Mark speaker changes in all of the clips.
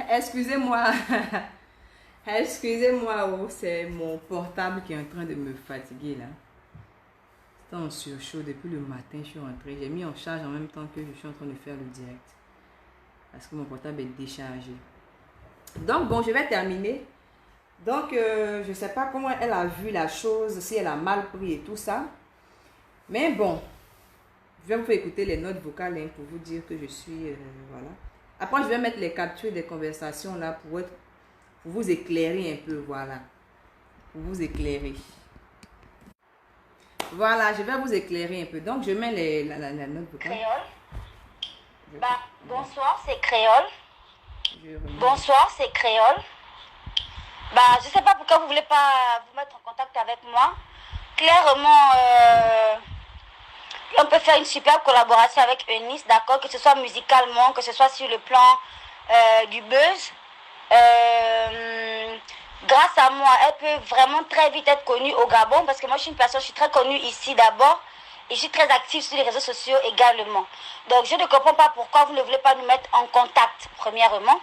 Speaker 1: Excusez-moi. Excusez-moi, oh, c'est mon portable qui est en train de me fatiguer là. C'est en surchaud depuis le matin, je suis rentrée. J'ai mis en charge en même temps que je suis en train de faire le direct. Parce que mon portable est déchargé. Donc bon, je vais terminer. Donc je ne sais pas comment elle a vu la chose, si elle a mal pris et tout ça. Mais bon, je vais vous faire écouter les notes vocales hein, pour vous dire que je suis... voilà. Après, je vais mettre les captures des conversations là pour vous éclairer un peu, voilà. Pour vous éclairer. Voilà, je vais vous éclairer un peu. Donc, je mets la note vocale.
Speaker 2: Créole. Bah, bonsoir, c'est Créole. Bonsoir, c'est Créole. Bah, je sais pas pourquoi vous voulez pas vous mettre en contact avec moi. Clairement, on peut faire une super collaboration avec Eunice, d'accord, que ce soit musicalement, que ce soit sur le plan du buzz. Grâce à moi, elle peut vraiment très vite être connue au Gabon parce que moi, je suis une personne, je suis très connue ici d'abord et je suis très active sur les réseaux sociaux également. Donc, je ne comprends pas pourquoi vous ne voulez pas nous mettre en contact, premièrement,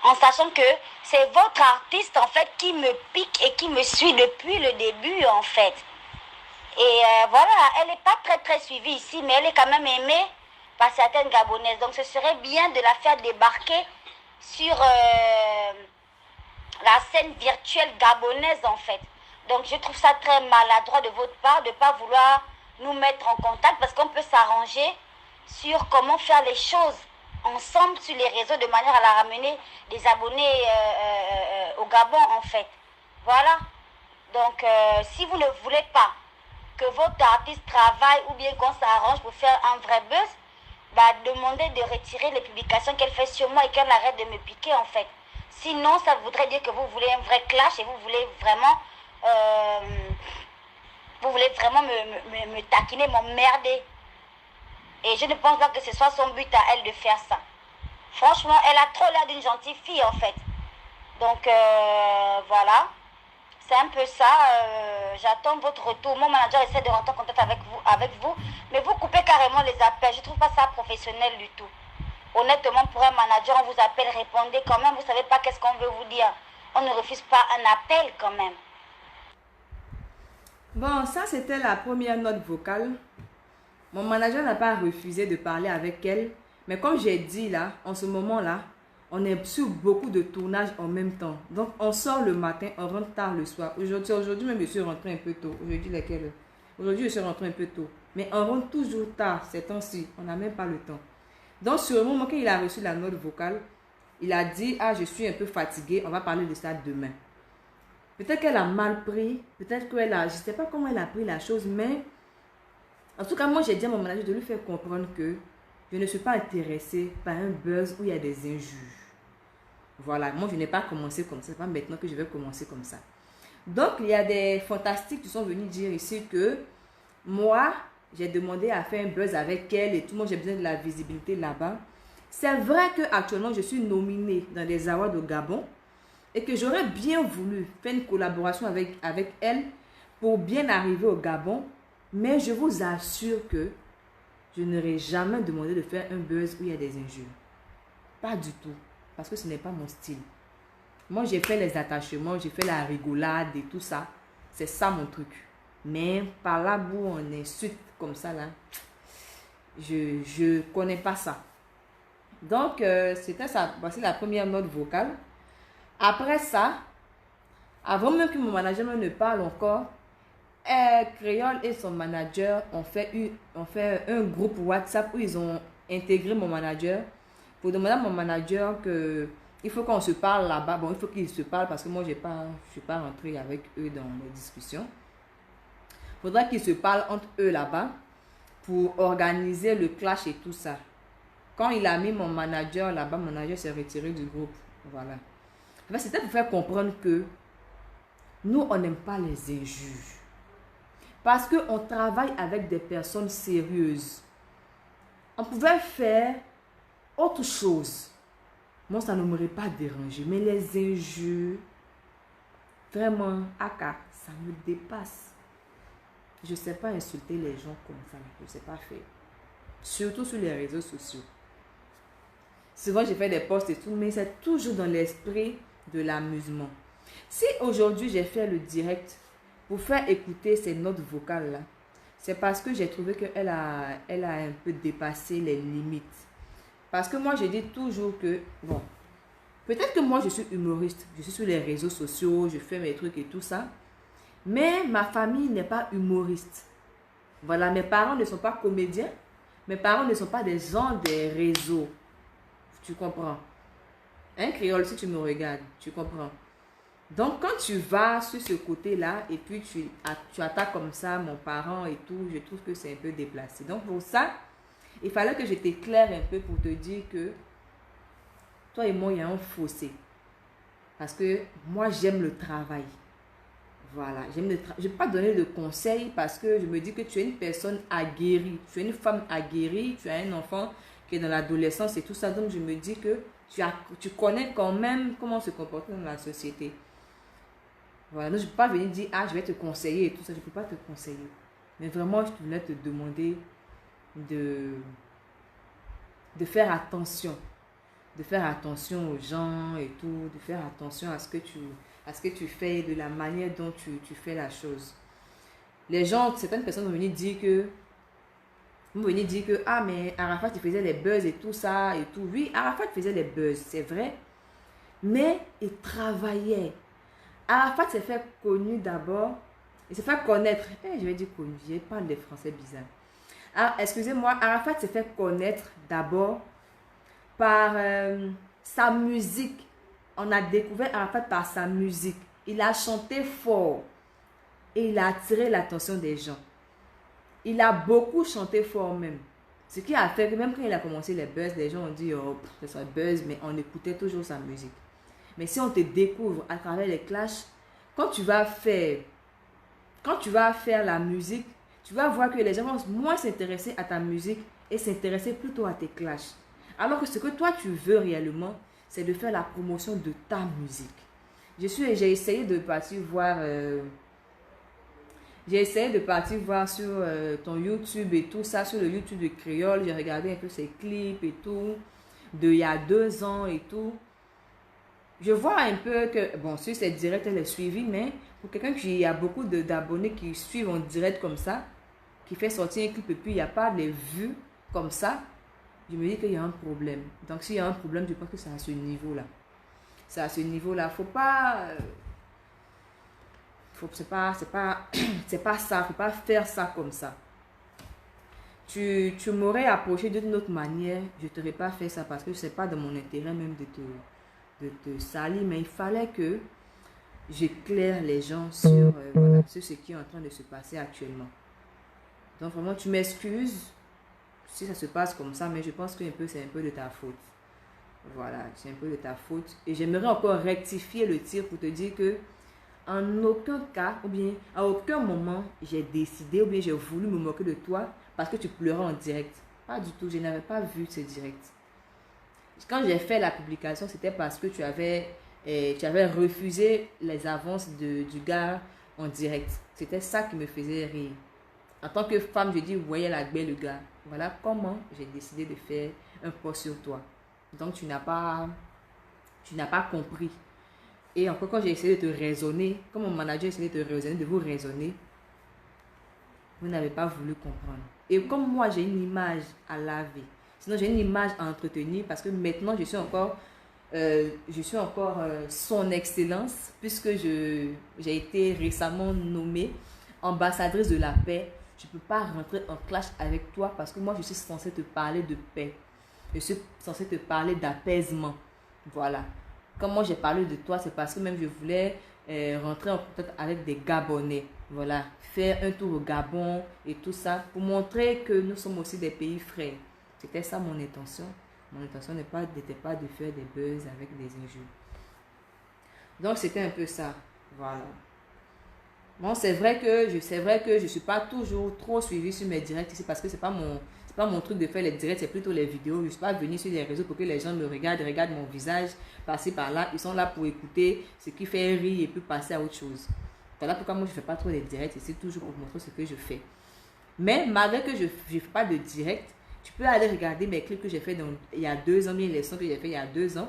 Speaker 2: en sachant que c'est votre artiste, en fait, qui me pique et qui me suit depuis le début, en fait. Et voilà, elle n'est pas très suivie ici, mais elle est quand même aimée par certaines Gabonaises. Donc, ce serait bien de la faire débarquer sur la scène virtuelle gabonaise, en fait. Donc, je trouve ça très maladroit de votre part de ne pas vouloir nous mettre en contact parce qu'on peut s'arranger sur comment faire les choses ensemble sur les réseaux de manière à la ramener des abonnés au Gabon, en fait. Voilà. Donc, si vous ne voulez pas que votre artiste travaille ou bien qu'on s'arrange pour faire un vrai buzz, bah, demandez de retirer les publications qu'elle fait sur moi et qu'elle arrête de me piquer, en fait. Sinon, ça voudrait dire que vous voulez un vrai clash et vous voulez vraiment me taquiner, m'emmerder. Et je ne pense pas que ce soit son but à elle de faire ça. Franchement, elle a trop l'air d'une gentille fille, en fait. Donc, voilà. C'est un peu ça. J'attends votre retour. Mon manager essaie de rentrer en contact avec vous. Mais vous coupez carrément les appels. Je ne trouve pas ça professionnel du tout. Honnêtement, pour un manager, on vous appelle, répondez quand même. Vous ne savez pas qu'est-ce qu'on veut vous dire. On ne refuse pas un appel quand même.
Speaker 1: Bon, ça c'était la première note vocale. Mon manager n'a pas refusé de parler avec elle. Mais comme j'ai dit là, en ce moment-là, on est sur beaucoup de tournages en même temps. Donc, on sort le matin, on rentre tard le soir. Aujourd'hui même, je suis rentrée un peu tôt. Aujourd'hui, je suis rentrée un peu tôt. Mais on rentre toujours tard ces temps-ci. On n'a même pas le temps. Donc, sur le moment qu'il a reçu la note vocale, il a dit, ah, je suis un peu fatiguée. On va parler de ça demain. Peut-être qu'elle a mal pris. Peut-être qu'elle a... Je ne sais pas comment elle a pris la chose, mais... En tout cas, moi, j'ai dit à mon manager de lui faire comprendre que je ne suis pas intéressée par un buzz où il y a des injures. Voilà, moi, je n'ai pas commencé comme ça. C'est pas maintenant que je vais commencer comme ça. Donc, il y a des fantastiques qui sont venus dire ici que moi, j'ai demandé à faire un buzz avec elle et tout le monde, j'ai besoin de la visibilité là-bas. C'est vrai qu'actuellement, je suis nominée dans des awards au Gabon et que j'aurais bien voulu faire une collaboration avec elle pour bien arriver au Gabon. Mais je vous assure que je n'aurais jamais demandé de faire un buzz où il y a des injures. Pas du tout. Parce que ce n'est pas mon style. Moi, j'ai fait les attachements, j'ai fait la rigolade et tout ça. C'est ça mon truc. Mais par là où on insulte comme ça, là, je connais pas ça. Donc, c'était ça. Voici la première note vocale. Après ça, avant même que mon manager ne parle encore, Créole et son manager ont fait un groupe WhatsApp où ils ont intégré mon manager pour demander à mon manager que il faut qu'on se parle là-bas. Bon, il faut qu'ils se parlent parce que moi, je suis pas rentrée avec eux dans les discussions. Il faudra qu'ils se parlent entre eux là-bas pour organiser le clash et tout ça. Quand il a mis mon manager là-bas, mon manager s'est retiré du groupe. Voilà. Enfin, c'était pour faire comprendre que nous, on n'aime pas les injures. Parce qu'on travaille avec des personnes sérieuses. On pouvait faire autre chose. Moi, ça ne m'aurait pas dérangé. Mais les injures, vraiment, aka, ça me dépasse. Je ne sais pas insulter les gens comme ça. Je ne sais pas faire. Surtout sur les réseaux sociaux. Souvent, je fais des posts et tout, mais c'est toujours dans l'esprit de l'amusement. Si aujourd'hui, j'ai fait le direct pour faire écouter ces notes vocales-là, c'est parce que j'ai trouvé qu'elle elle a un peu dépassé les limites. Parce que moi, je dis toujours que, bon, peut-être que moi, je suis humoriste. Je suis sur les réseaux sociaux, je fais mes trucs et tout ça. Mais ma famille n'est pas humoriste. Voilà, mes parents ne sont pas comédiens. Mes parents ne sont pas des gens des réseaux. Tu comprends? Un créole, si tu me regardes, tu comprends? Donc, quand tu vas sur ce côté-là et puis tu attaques comme ça mon parent et tout, je trouve que c'est un peu déplacé. Donc, pour ça, il fallait que je t'éclaire un peu pour te dire que toi et moi, il y a un fossé. Parce que moi, j'aime le travail. Voilà, je ne vais pas donner de conseils parce que je me dis que tu es une personne aguerrie. Tu es une femme aguerrie, tu as un enfant qui est dans l'adolescence et tout ça. Donc, je me dis que tu connais quand même comment se comporter dans la société. Voilà, donc je ne peux pas venir dire, ah, je vais te conseiller et tout ça. Je ne peux pas te conseiller. Mais vraiment, je voulais te demander de faire attention. De faire attention aux gens et tout. De faire attention à ce que tu fais, de la manière dont tu fais la chose. Les gens, certaines personnes vont venir dire que, ah, mais Arafat, il faisait les buzz et tout ça et tout. Oui, Arafat faisait les buzz, c'est vrai. Mais il travaillait. Arafat s'est fait connu d'abord. Il s'est fait connaître. Je vais dire connu, je parle des français bizarres. Ah, excusez-moi, Arafat s'est fait connaître d'abord par sa musique. On a découvert Arafat par sa musique. Il a chanté fort et il a attiré l'attention des gens. Il a beaucoup chanté fort même. Ce qui a fait que même quand il a commencé les buzz, les gens ont dit, oh, c'est un buzz, mais on écoutait toujours sa musique. Mais si on te découvre à travers les clashs, quand tu vas faire la musique, tu vas voir que les gens vont moins s'intéresser à ta musique et s'intéresser plutôt à tes clashs. Alors que ce que toi tu veux réellement, c'est de faire la promotion de ta musique. J'ai essayé de partir voir sur ton YouTube et tout ça, sur le YouTube de Créole. J'ai regardé un peu ses clips et tout, il y a 2 ans et tout. Je vois un peu que, bon, sur cette direct, elle est suivie, mais pour quelqu'un qui a beaucoup d'abonnés qui suivent en direct comme ça, qui fait sortir un clip et puis il n'y a pas de vues comme ça, je me dis qu'il y a un problème. Donc, s'il y a un problème, je pense que c'est à ce niveau-là. C'est à ce niveau-là. Faut pas... c'est pas ça. Faut pas faire ça comme ça. Tu m'aurais approché d'une autre manière. Je ne t'aurais pas fait ça parce que ce n'est pas de mon intérêt même de te salir. Mais il fallait que j'éclaire les gens sur, voilà, sur ce qui est en train de se passer actuellement. Donc, vraiment, tu m'excuses si ça se passe comme ça, mais je pense que c'est un peu de ta faute. Voilà, c'est un peu de ta faute. Et j'aimerais encore rectifier le tir pour te dire que en aucun cas, ou bien à aucun moment, j'ai décidé ou bien j'ai voulu me moquer de toi parce que tu pleurais en direct. Pas du tout, je n'avais pas vu ce direct. Quand j'ai fait la publication, c'était parce que tu avais refusé les avances du gars en direct. C'était ça qui me faisait rire. En tant que femme, je dis, vous voyez la belle, le gars. Voilà comment j'ai décidé de faire un post sur toi. Donc, tu n'as pas compris. Et encore, quand j'ai essayé de te raisonner, comme mon manager a essayé de vous raisonner, vous n'avez pas voulu comprendre. Et comme moi, j'ai une image à laver. Sinon, j'ai une image à entretenir parce que maintenant, je suis encore son excellence puisque j'ai été récemment nommée ambassadrice de la paix. Je ne peux pas rentrer en clash avec toi parce que moi, je suis censée te parler de paix. Je suis censée te parler d'apaisement. Voilà. Comme moi, j'ai parlé de toi, c'est parce que même je voulais rentrer en contact avec des Gabonais. Voilà. Faire un tour au Gabon et tout ça pour montrer que nous sommes aussi des pays frères. C'était ça mon intention. Mon intention n'était pas de faire des buzz avec des injures. Donc, c'était un peu ça. Voilà. Bon, c'est vrai que je ne suis pas toujours trop suivie sur mes directs ici parce que c'est pas mon truc de faire les directs, c'est plutôt les vidéos. Je ne suis pas venue sur les réseaux pour que les gens me regardent mon visage, passer par là. Ils sont là pour écouter ce qui fait rire et puis passer à autre chose. Voilà pourquoi moi je ne fais pas trop les directs ici, toujours pour montrer ce que je fais. Mais malgré que je ne fais pas de direct, Tu peux aller regarder mes clips que j'ai fait il y a 2 ans, les sons que j'ai fait il y a 2 ans.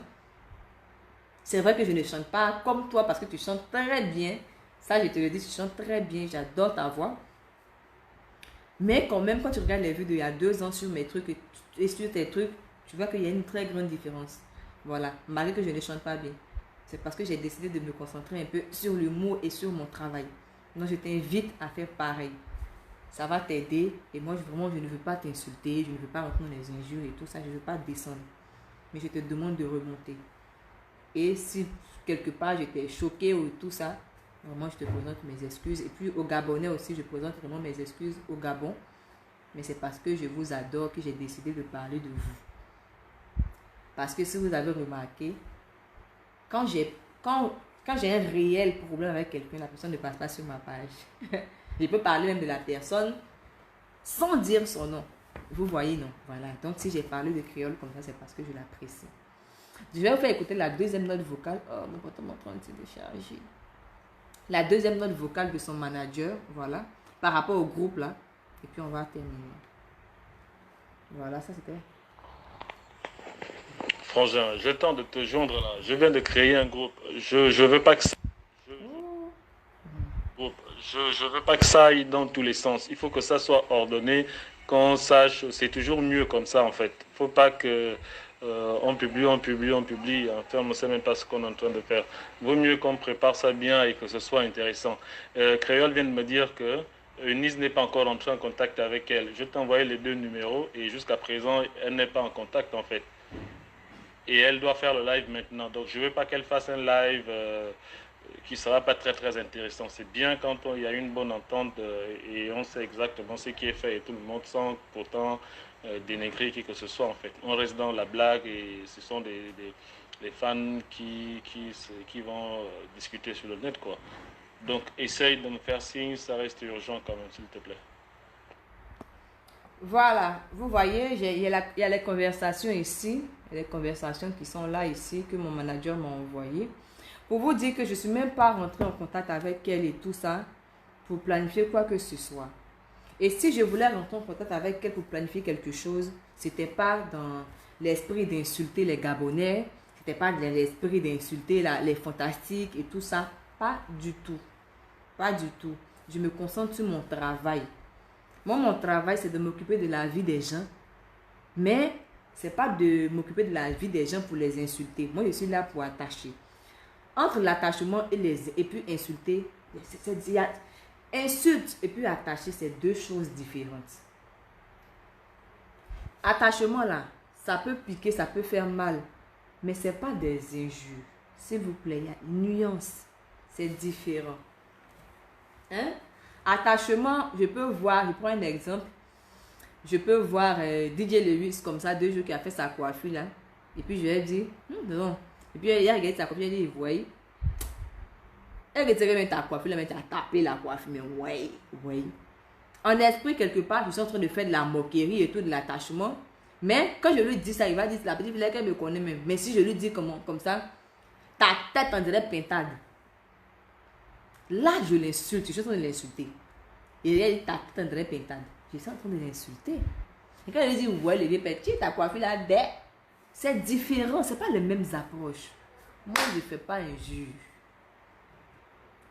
Speaker 1: C'est vrai que je ne chante pas comme toi parce que tu chantes très bien. Ça, je te le dis, tu chantes très bien. J'adore ta voix. Mais quand même, quand tu regardes les vues d'il y a 2 ans sur mes trucs et sur tes trucs, tu vois qu'il y a une très grande différence. Voilà, malgré que je ne chante pas bien. C'est parce que j'ai décidé de me concentrer un peu sur l'humour et sur mon travail. Donc, je t'invite à faire pareil. Ça va t'aider. Et moi, vraiment, je ne veux pas t'insulter. Je ne veux pas rentrer dans les injures et tout ça. Je ne veux pas descendre. Mais je te demande de remonter. Et si quelque part j'étais choquée ou tout ça, vraiment je te présente mes excuses. Et puis aux Gabonais aussi, je présente vraiment mes excuses au Gabon. Mais c'est parce que je vous adore que j'ai décidé de parler de vous. Parce que si vous avez remarqué, quand j'ai un réel problème avec quelqu'un, la personne ne passe pas sur ma page. Je peux parler même de la personne sans dire son nom. Vous voyez, non? Voilà. Donc si j'ai parlé de créole comme ça, c'est parce que je l'apprécie. Je vais vous faire écouter la deuxième note vocale. Oh, mon bâton est en train de se décharger. La deuxième note vocale de son manager, voilà, par rapport au groupe là. Et puis on va terminer. Voilà, ça c'était.
Speaker 3: Frangin, je tente de te joindre là. Je viens de créer un groupe. Je veux pas que ça. Je veux pas que ça aille dans tous les sens. Il faut que ça soit ordonné, qu'on sache. C'est toujours mieux comme ça en fait. Faut pas que on publie. Enfin, on ne sait même pas ce qu'on est en train de faire. Vaut mieux qu'on prépare ça bien et que ce soit intéressant. Créole vient de me dire que Eunice n'est pas encore entrée en contact avec elle. Je t'ai envoyé les 2 numéros et jusqu'à présent, elle n'est pas en contact en fait. Et elle doit faire le live maintenant. Donc je ne veux pas qu'elle fasse un live qui ne sera pas très très intéressant. C'est bien quand il y a une bonne entente et on sait exactement ce qui est fait et tout le monde sans pourtant dénigrer qui que ce soit en fait. On reste dans la blague et ce sont des fans qui vont discuter sur le net quoi. Donc essaye de me faire signe, ça reste urgent quand même s'il te plaît.
Speaker 1: Voilà, vous voyez, il y a les conversations ici, les conversations qui sont là ici, que mon manager m'a envoyé. Pour vous dire que je ne suis même pas rentrée en contact avec elle et tout ça, pour planifier quoi que ce soit. Et si je voulais rentrer en contact avec elle pour planifier quelque chose, ce n'était pas dans l'esprit d'insulter les Gabonais, ce n'était pas dans l'esprit d'insulter les fantastiques et tout ça. Pas du tout. Pas du tout. Je me concentre sur mon travail. Moi, mon travail, c'est de m'occuper de la vie des gens. Mais, ce n'est pas de m'occuper de la vie des gens pour les insulter. Moi, je suis là pour attacher. Entre l'attachement et puis insulter, insulte et puis attacher, c'est 2 choses différentes. Attachement, là, ça peut piquer, ça peut faire mal. Mais ce n'est pas des injures. S'il vous plaît, il y a une nuance. C'est différent. Hein? Attachement, je peux voir, je prends un exemple, je peux voir DJ Lewis comme ça, 2 jours qui a fait sa coiffure là, et puis je vais dire, non. Et puis il a regardé sa coiffure, il dit, voyez, elle retirait même ta coiffure, là, mais tu as tapé la coiffure, mais ouais. En esprit, quelque part, je suis en train de faire de la moquerie et tout, de l'attachement, mais quand je lui dis ça, il va dire, la petite fille qu'elle me connaît même, mais si je lui dis comme ça, ta tête on dirait pintade. Là, je l'insulte, je suis en train de l'insulter. Et elle dit, ta tête on dirait pintade. Je suis en train de l'insulter. Et quand elle dit, ouais, le vieux petit, ta coiffure là, c'est différent, c'est pas les mêmes approches. Moi, je ne fais pas injure.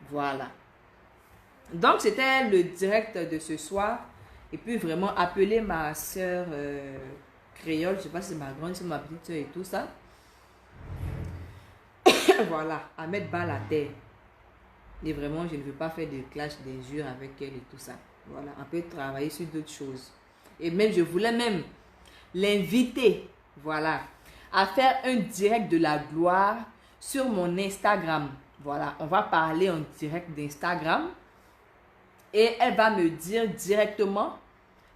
Speaker 1: Voilà. Donc, c'était le direct de ce soir. Et puis, vraiment, appeler ma soeur créole, je ne sais pas si c'est ma grande, c'est ma petite soeur et tout ça. Voilà, à mettre bas la terre. Et vraiment, je ne veux pas faire de clash d'injures avec elle et tout ça. Voilà, on peut travailler sur d'autres choses. Et même, je voulais même l'inviter, voilà, à faire un direct de la gloire sur mon Instagram. Voilà, on va parler en direct d'Instagram. Et elle va me dire directement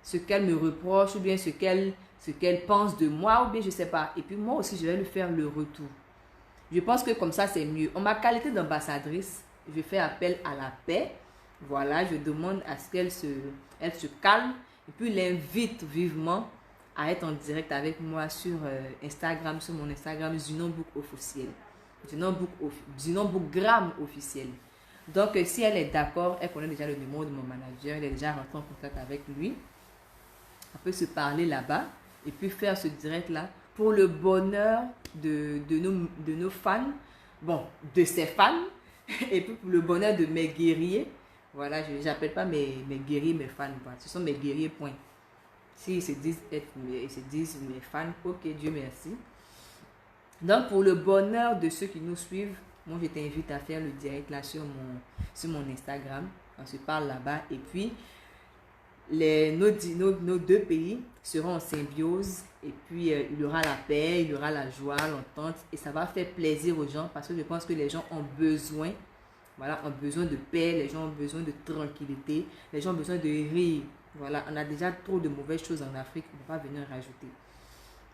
Speaker 1: ce qu'elle me reproche ou bien ce qu'elle pense de moi ou bien je ne sais pas. Et puis moi aussi, je vais lui faire le retour. Je pense que comme ça, c'est mieux. En ma qualité d'ambassadrice, je fais appel à la paix. Voilà, je demande à ce qu'elle se calme. Et puis, l'invite vivement à être en direct avec moi sur Instagram, sur mon Instagram, Zunonbook officiel. Zunonbookgram officiel. Donc, si elle est d'accord, elle connaît déjà le numéro de mon manager, elle est déjà rentrée en contact avec lui. On peut se parler là-bas. et puis faire ce direct-là pour le bonheur de nos fans, bon, de ses fans, et puis pour le bonheur de mes guerriers. Voilà, je n'appelle pas mes guerriers mes fans, voilà. Ce sont mes guerriers, point. S'ils se disent mes fans, ok, Dieu merci. Donc, pour le bonheur de ceux qui nous suivent, moi, je t'invite à faire le direct là sur mon Instagram. On se parle là-bas. Et puis, nos deux pays seront en symbiose. Et puis, il y aura la paix, il y aura la joie, l'entente. Et ça va faire plaisir aux gens parce que je pense que les gens ont besoin. Voilà, ont besoin de paix, les gens ont besoin de tranquillité, les gens ont besoin de rire. Voilà, on a déjà trop de mauvaises choses en Afrique, on va venir rajouter.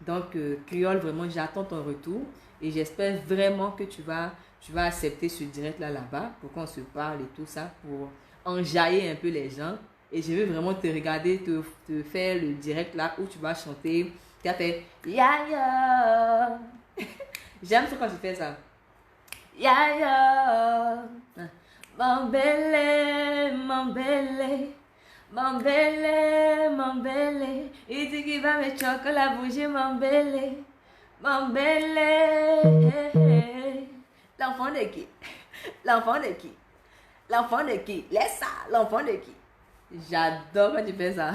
Speaker 1: Donc, Créole, vraiment, j'attends ton retour et j'espère vraiment que tu vas accepter ce direct-là là-bas pour qu'on se parle et tout ça, pour enjailler un peu les gens. Et je veux vraiment te regarder, te faire le direct là où tu vas chanter. Tu as fait ya ya. J'aime ça quand tu fais ça. Ya ya. Mon belle, mon belle. Mon belle, mon belle, il dit qu'il va me chocolat bouger, mon belle, mon belle. L'enfant de qui? L'enfant de qui? L'enfant de qui? Laisse ça, l'enfant de qui? J'adore quand tu fais ça.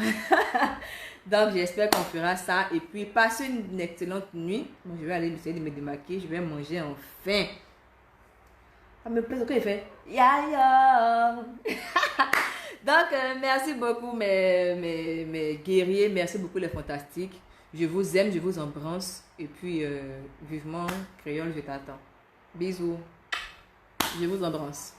Speaker 1: Donc, j'espère qu'on fera ça. Et puis, passez une excellente nuit. Moi, je vais aller essayer de me démaquiller. Je vais manger enfin. Ça me plaît ce qu'il fait. Ya ya. Donc, merci beaucoup mes guerriers, merci beaucoup les fantastiques. Je vous aime, je vous embrasse. Et puis, vivement, Créole, je t'attends. Bisous. Je vous embrasse.